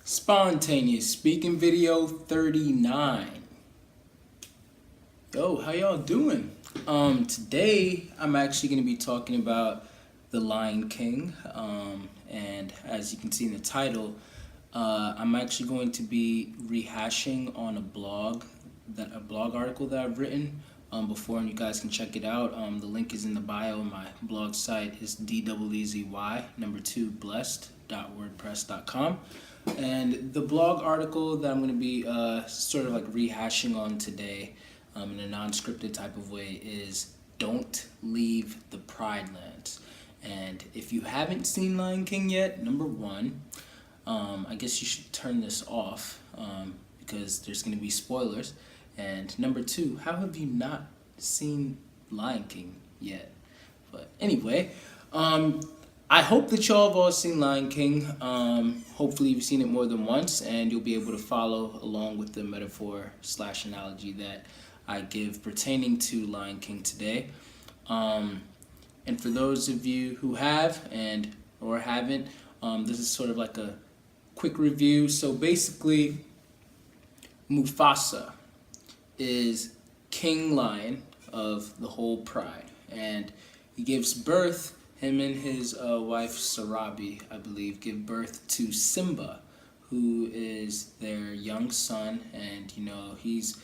Spontaneous speaking video 39. Yo, how y'all doing? Today I'm actually going to be talking about The Lion King. And as you can see in the title, I'm actually going to be rehashing on a blog article that I've written before, and you guys can check it out. The link is in the bio. My blog site is dweezy2blessed.wordpress.com. And the blog article that I'm going to be sort of like rehashing on today in a non-scripted type of way is Don't Leave the Pride Lands. And if you haven't seen Lion King yet, number one, I guess you should turn this off because there's going to be spoilers. And number two, how have you not seen Lion King yet? But anyway, I hope that y'all have all seen Lion King. Hopefully you've seen it more than once and you'll be able to follow along with the metaphor/analogy that I give pertaining to Lion King today. And for those of you who have or haven't, this is sort of like a quick review. So basically, Mufasa is King Lion of the whole pride, and he gives birth. Him and his wife Sarabi, I believe, give birth to Simba, who is their young son, and he's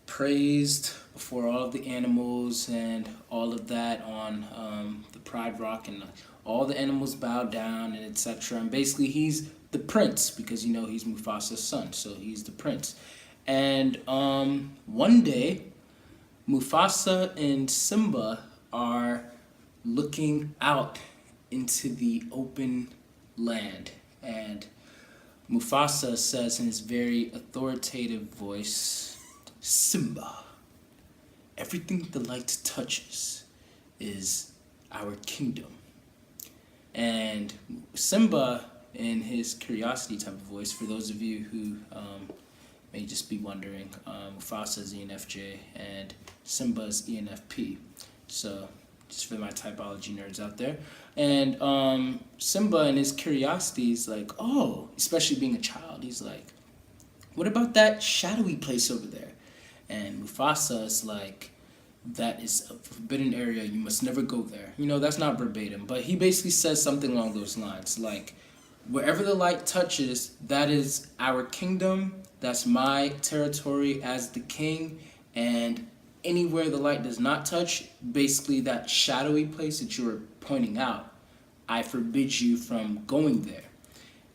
praised before all of the animals and all of that on the Pride Rock, and all the animals bow down and etc. And basically, he's the prince because he's Mufasa's son, so he's the prince. And one day, Mufasa and Simba are looking out into the open land, and Mufasa says in his very authoritative voice, "Simba, everything the light touches is our kingdom." And Simba, in his curiosity type of voice, for those of you who may just be wondering, Mufasa's ENFJ and Simba's ENFP. So just for my typology nerds out there. And Simba, in his curiosity, is like, oh, especially being a child, he's like, what about that shadowy place over there? And Mufasa is like, that is a forbidden area, you must never go there. That's not verbatim, but he basically says something along those lines, like, wherever the light touches, that is our kingdom, that's my territory as the king, and anywhere the light does not touch, basically that shadowy place that you were pointing out, I forbid you from going there.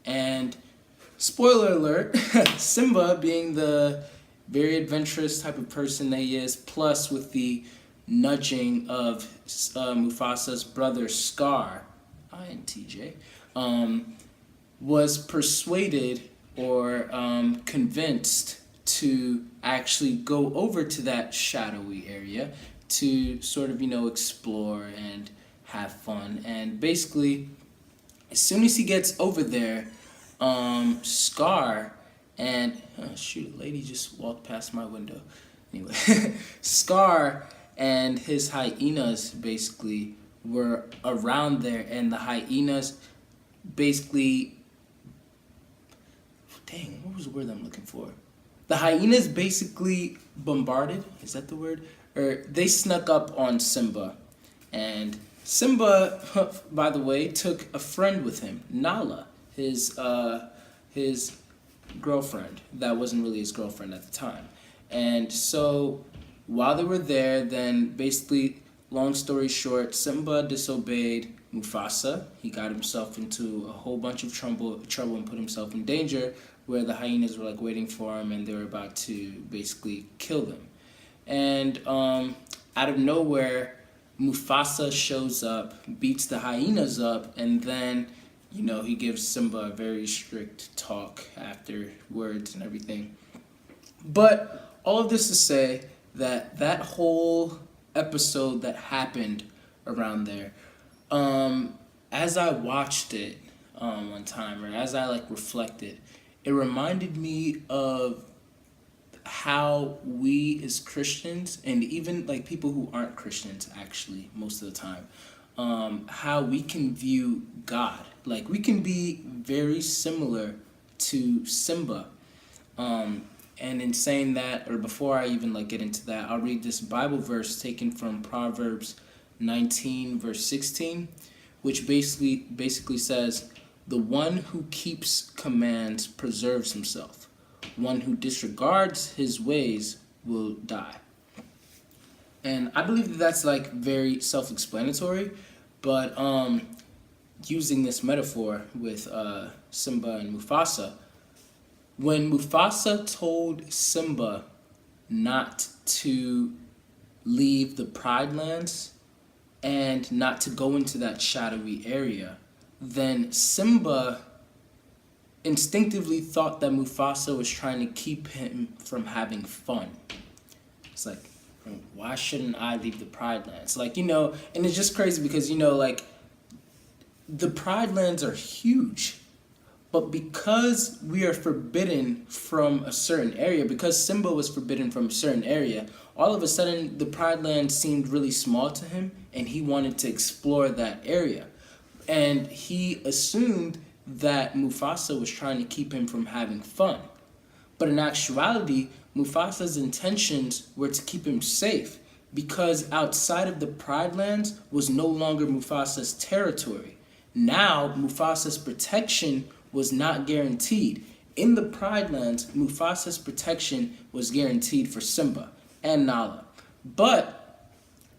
And spoiler alert, Simba, being the very adventurous type of person that he is, plus with the nudging of Mufasa's brother Scar, INTJ, was persuaded or convinced to actually go over to that shadowy area to sort of, explore and have fun. And basically, as soon as he gets over there, Scar and shoot, a lady just walked past my window. Anyway, Scar and his hyenas basically were around there, and the hyenas basically, dang, what was the word I'm looking for? The hyenas basically bombarded, is that the word? Or they snuck up on Simba. And Simba, by the way, took a friend with him, Nala, his girlfriend. That wasn't really his girlfriend at the time. And so while they were there, then basically, long story short, Simba disobeyed Mufasa. He got himself into a whole bunch of trouble and put himself in danger, where the hyenas were like waiting for him and they were about to basically kill them. And out of nowhere, Mufasa shows up, beats the hyenas up, and then he gives Simba a very strict talk afterwards and everything. But all of this to say that that whole episode that happened around there, as I watched it one time, or as I reflected, it reminded me of how we as Christians, and even people who aren't Christians actually most of the time, how we can view God. We can be very similar to Simba. And in saying that, or before I even get into that, I'll read this Bible verse taken from Proverbs 19 verse 16, which basically says, "The one who keeps commands preserves himself. One who disregards his ways will die." And I believe that that's very self-explanatory, but using this metaphor with Simba and Mufasa, when Mufasa told Simba not to leave the Pride Lands and not to go into that shadowy area, then Simba instinctively thought that Mufasa was trying to keep him from having fun. It's like, why shouldn't I leave the Pride Lands? And it's just crazy because, the Pride Lands are huge. But because we are forbidden from a certain area, because Simba was forbidden from a certain area, all of a sudden the Pride Land seemed really small to him, and he wanted to explore that area. And he assumed that Mufasa was trying to keep him from having fun. But in actuality, Mufasa's intentions were to keep him safe, because outside of the Pride Lands was no longer Mufasa's territory. Now, Mufasa's protection was not guaranteed. In the Pride Lands, Mufasa's protection was guaranteed for Simba and Nala. But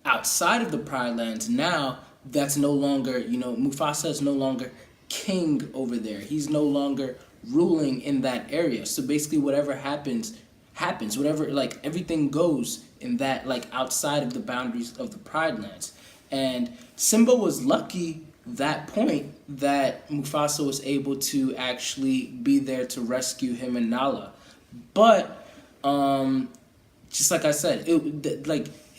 outside of the Pride Lands, now that's no longer, Mufasa is no longer king over there. He's no longer ruling in that area. So basically whatever happens, whatever, everything goes in that, outside of the boundaries of the Pride Lands. And Simba was lucky that point that Mufasa was able to actually be there to rescue him and Nala. But just like I said,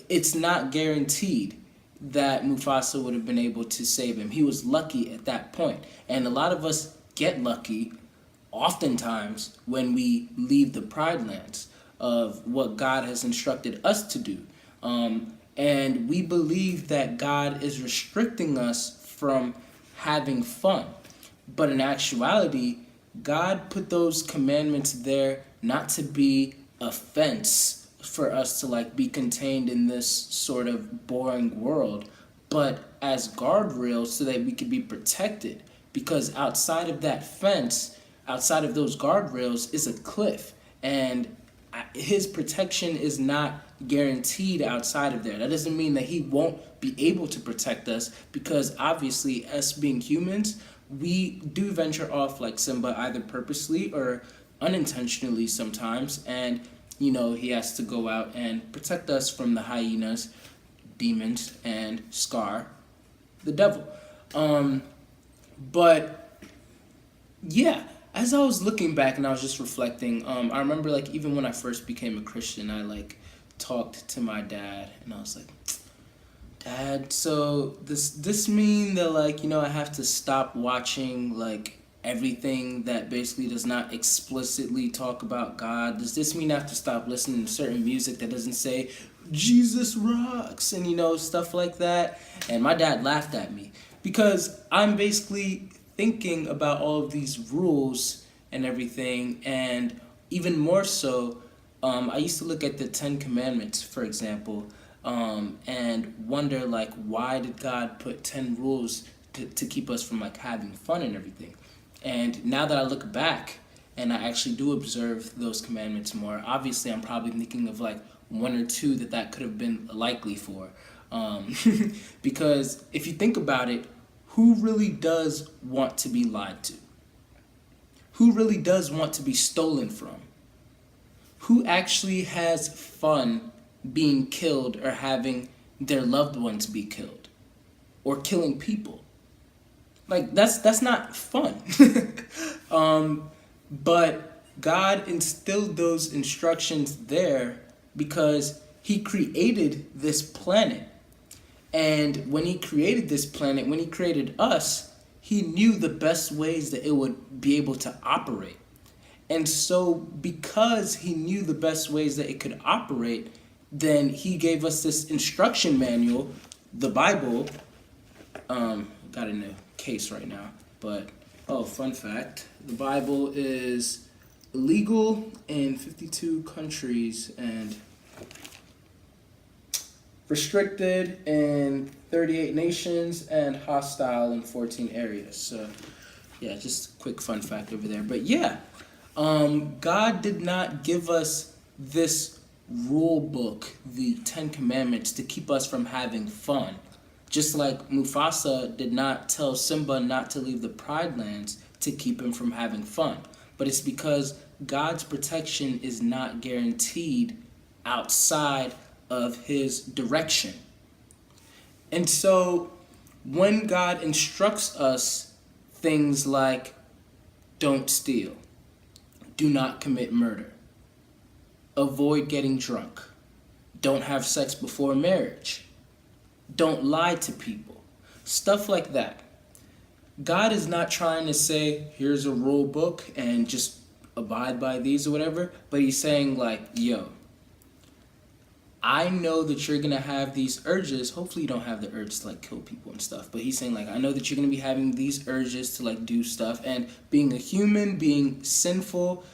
it's not guaranteed that Mufasa would have been able to save him. He was lucky at that point. And a lot of us get lucky oftentimes when we leave the Pride Lands of what God has instructed us to do. And we believe that God is restricting us from having fun. But in actuality, God put those commandments there not to be a fence for us to be contained in this sort of boring world, but as guardrails so that we could be protected. Because outside of that fence, outside of those guardrails is a cliff, and his protection is not guaranteed outside of there. That doesn't mean that he won't be able to protect us, because obviously, us being humans, we do venture off like Simba, either purposely or unintentionally sometimes, and he has to go out and protect us from the hyenas, demons, and Scar, the devil. But yeah, as I was looking back and I was just reflecting, I remember even when I first became a Christian, I talked to my dad and I was like, "Dad, so this mean that I have to stop watching everything that basically does not explicitly talk about God? Does this mean I have to stop listening to certain music that doesn't say Jesus rocks and stuff like that?" And my dad laughed at me because I'm basically thinking about all of these rules and everything, and even more so, I used to look at the 10 Commandments, for example, and wonder why did God put 10 rules to keep us from having fun and everything. And now that I look back and I actually do observe those commandments more, obviously I'm probably thinking of one or two that could have been likely for. Because if you think about it, who really does want to be lied to? Who really does want to be stolen from? Who actually has fun being killed or having their loved ones be killed? Or killing people? That's not fun. But God instilled those instructions there because he created this planet. And when he created this planet, when he created us, he knew the best ways that it would be able to operate. And so because he knew the best ways that it could operate, then he gave us this instruction manual, the Bible. Got in a case right now, but Oh, fun fact. The Bible is illegal in 52 countries and restricted in 38 nations and hostile in 14 areas. So, yeah, just a quick fun fact over there. But yeah, God did not give us this rule book, the Ten Commandments, to keep us from having fun. Just like Mufasa did not tell Simba not to leave the Pride Lands to keep him from having fun. But it's because God's protection is not guaranteed outside of his direction. And so when God instructs us things like don't steal, do not commit murder, avoid getting drunk, don't have sex before marriage, don't lie to people, stuff like that. God is not trying to say, here's a rule book and just abide by these or whatever, but he's saying like, yo, I know that you're going to have these urges. Hopefully you don't have the urge to like kill people and stuff, but he's saying like, I know that you're going to be having these urges to like do stuff, and being a human, being sinful,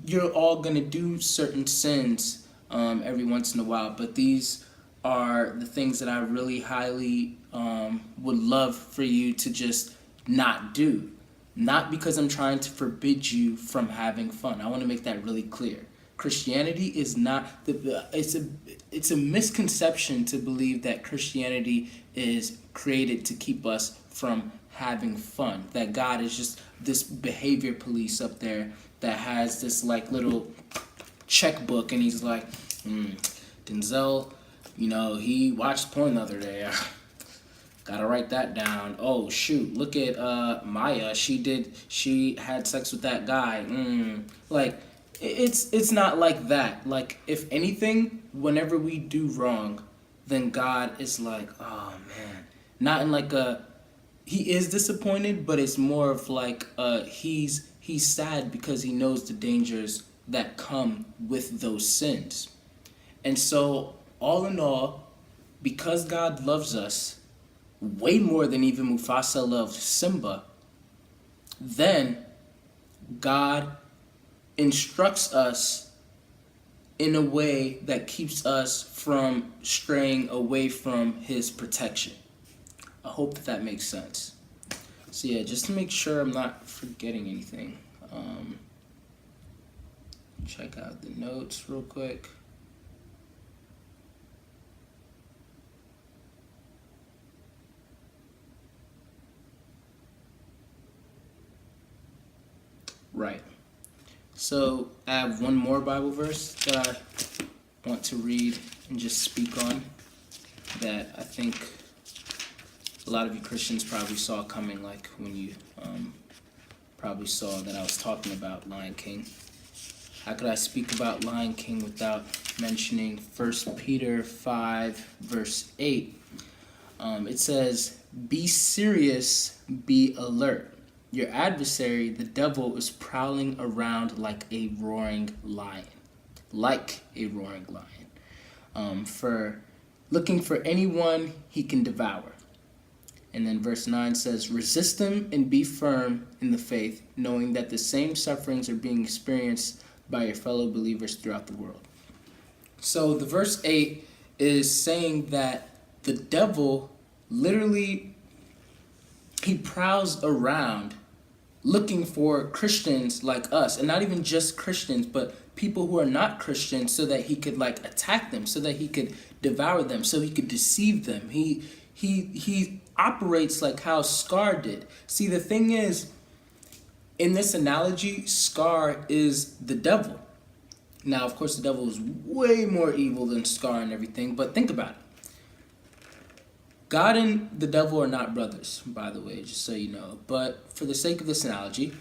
you're all going to do certain sins every once in a while, but these are the things that I really highly would love for you to just not do. Not because I'm trying to forbid you from having fun. I want to make that really clear. Christianity is not it's a misconception to believe that Christianity is created to keep us from having fun. That God is just this behavior police up there that has this like little checkbook, and he's like, Denzel, he watched porn the other day. Gotta write that down. Oh shoot, look at Maya. She had sex with that guy. Like, it's not like that. Like, if anything, whenever we do wrong, then God is like, oh man. Not in like he is disappointed, but it's more of like he's sad because he knows the dangers that come with those sins. And so, all in all, because God loves us way more than even Mufasa loved Simba, then God instructs us in a way that keeps us from straying away from his protection. I hope that makes sense. So yeah, just to make sure I'm not forgetting anything, check out the notes real quick. Right. So I have one more Bible verse that I want to read and just speak on that I think a lot of you Christians probably saw coming, like when you probably saw that I was talking about Lion King. How could I speak about Lion King without mentioning 1 Peter 5, verse 8? It says, "Be serious, be alert. Your adversary, the devil, is prowling around like a roaring lion." Like a roaring lion. For looking for anyone he can devour. And then verse 9 says, "Resist him and be firm in the faith, knowing that the same sufferings are being experienced by your fellow believers throughout the world." So the verse 8 is saying that the devil literally, he prowls around looking for Christians like us, and not even just Christians, but people who are not Christians, so that he could like attack them, so that he could devour them, so he could deceive them. He operates like how Scar did. See, the thing is, in this analogy, Scar is the devil. Now, of course, the devil is way more evil than Scar and everything, but think about it. God and the devil are not brothers, by the way, just so you know. But for the sake of this analogy,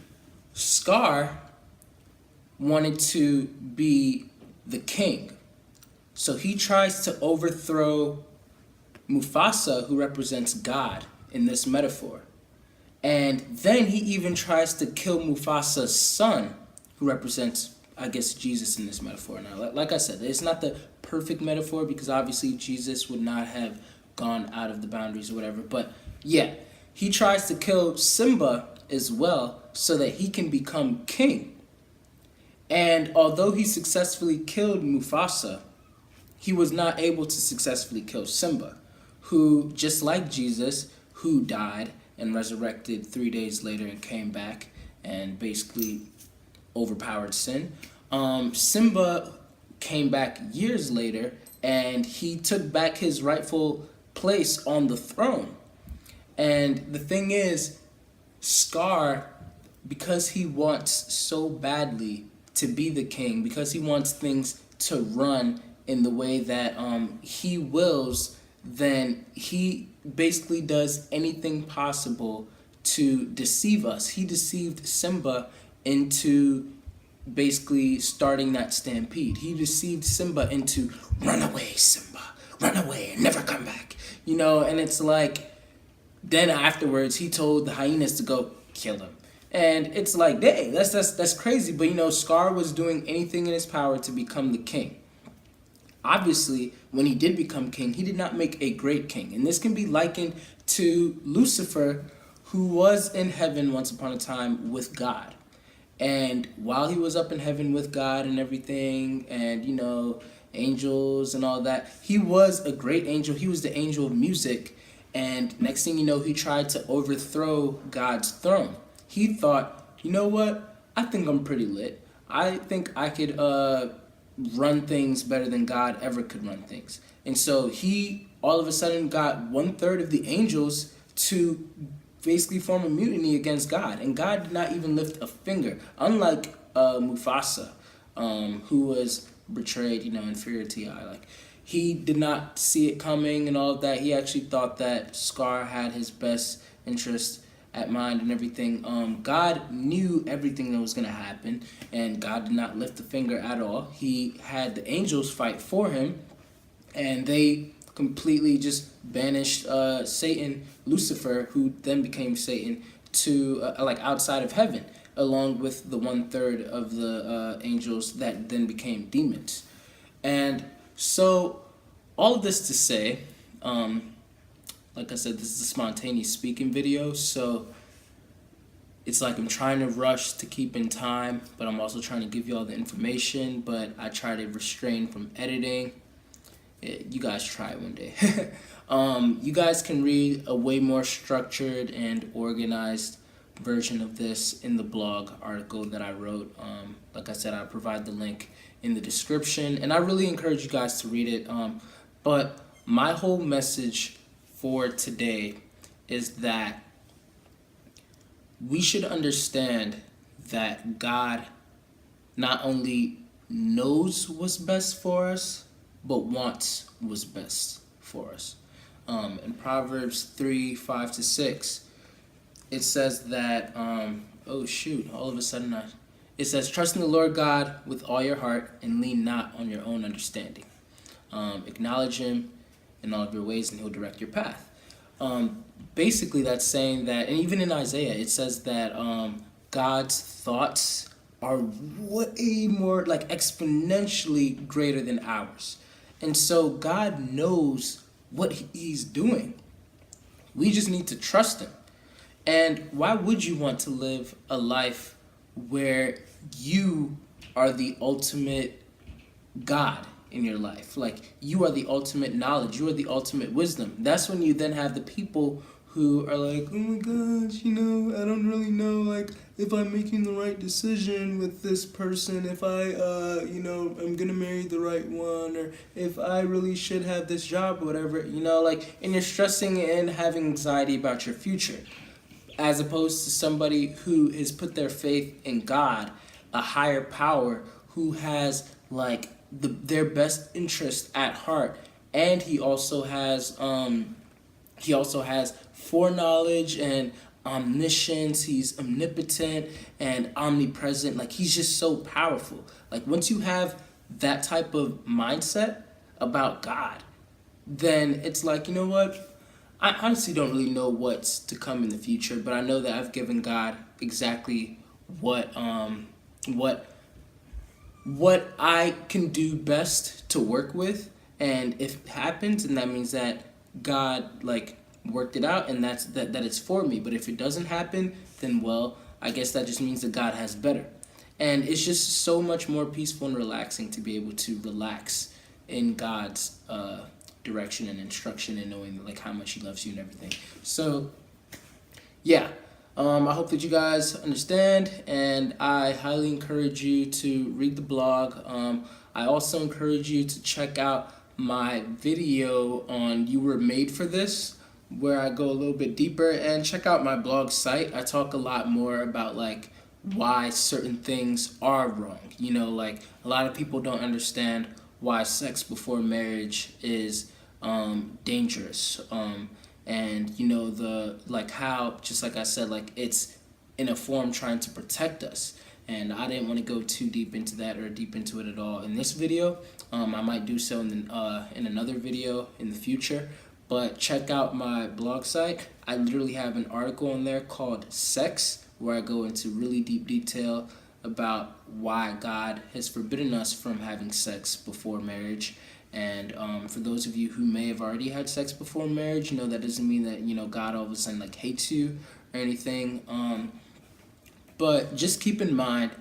Scar wanted to be the king. So he tries to overthrow Mufasa, who represents God in this metaphor. And then he even tries to kill Mufasa's son, who represents, I guess, Jesus in this metaphor. Now, like I said, it's not the perfect metaphor because obviously Jesus would not have gone out of the boundaries or whatever. But yeah, he tries to kill Simba as well so that he can become king. And although he successfully killed Mufasa, he was not able to successfully kill Simba, who, just like Jesus, who died and resurrected 3 days later and came back and basically overpowered sin. Simba came back years later and he took back his rightful place on the throne. And the thing is, Scar, because he wants so badly to be the king, because he wants things to run in the way that he wills, then he basically does anything possible to deceive us. He deceived Simba into basically starting that stampede. He deceived Simba into, run away, Simba, run away and never come back. You know, and it's like, then afterwards he told the hyenas to go kill him. And it's like, dang, that's crazy. But you know, Scar was doing anything in his power to become the king. Obviously, when he did become king, he did not make a great king. And this can be likened to Lucifer, who was in heaven once upon a time with God. And while he was up in heaven with God and everything, and, you know, angels and all that, he was a great angel. He was the angel of music. And next thing you know, he tried to overthrow God's throne. He thought, you know what? I think I'm pretty lit. I think I could run things better than God ever could run things. And so he all of a sudden got 1/3 of the angels to basically form a mutiny against God. And God did not even lift a finger. Unlike Mufasa, who was betrayed, you know, inferior to Ti. Like, he did not see it coming and all of that. He actually thought that Scar had his best interest at mind and everything. God knew everything that was going to happen, and God did not lift a finger at all. He had the angels fight for him, and they completely just banished Satan, Lucifer, who then became Satan, to like outside of heaven, along with the 1/3 of the angels that then became demons. And so all of this to say, like I said, this is a spontaneous speaking video, so it's like I'm trying to rush to keep in time, but I'm also trying to give you all the information, but I try to restrain from editing. You guys try it one day. You guys can read a way more structured and organized version of this in the blog article that I wrote. Like I said, I'll provide the link in the description, and I really encourage you guys to read it. But my whole message for today is that we should understand that God not only knows what's best for us, but wants what's best for us. In Proverbs 3:5-6, it says that, it says, trust in the Lord God with all your heart and lean not on your own understanding. Acknowledge him in all of your ways and he'll direct your path. Basically that's saying that, and even in Isaiah, it says that God's thoughts are way more, like, exponentially greater than ours. And so God knows what he's doing. We just need to trust him. And why would you want to live a life where you are the ultimate God in your life? Like, you are the ultimate knowledge. You are the ultimate wisdom. That's when you then have the people who are like, oh my gosh, you know, I don't really know, like, if I'm making the right decision with this person, if I, I'm gonna marry the right one, or if I really should have this job or whatever, you know, like, and you're stressing and having anxiety about your future, as opposed to somebody who has put their faith in God, a higher power, who has, like, their best interest at heart, and he also has foreknowledge and omniscience. He's omnipotent and omnipresent. Like, he's just so powerful. Like, once you have that type of mindset about God, then it's like, you know what? I honestly don't really know what's to come in the future, but I know that I've given God exactly what I can do best to work with. And if it happens, and that means that God, like, worked it out, and that it's for me. But if it doesn't happen, then, well, I guess that just means that God has better. And it's just so much more peaceful and relaxing to be able to relax in God's direction and instruction, and knowing like how much He loves you and everything. So, yeah. I hope that you guys understand, and I highly encourage you to read the blog. I also encourage you to check out my video on You Were Made for This, where I go a little bit deeper, and check out my blog site. I talk a lot more about like why certain things are wrong. You know, like a lot of people don't understand why sex before marriage is dangerous. And you know, the like how, just like I said, like it's in a form trying to protect us. And I didn't want to go too deep into that or deep into it at all in this video. I might do so in another video in the future. But check out my blog site. I literally have an article on there called Sex, where I go into really deep detail about why God has forbidden us from having sex before marriage. And for those of you who may have already had sex before marriage, you know, that doesn't mean that, you know, God all of a sudden like hates you or anything. But just keep in mind,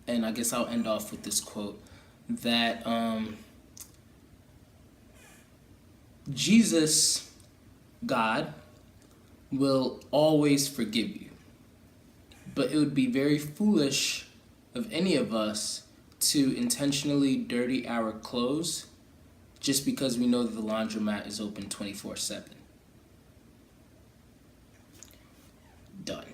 and I guess I'll end off with this quote, that Jesus, God, will always forgive you. But it would be very foolish of any of us to intentionally dirty our clothes just because we know that the laundromat is open 24/7. Done.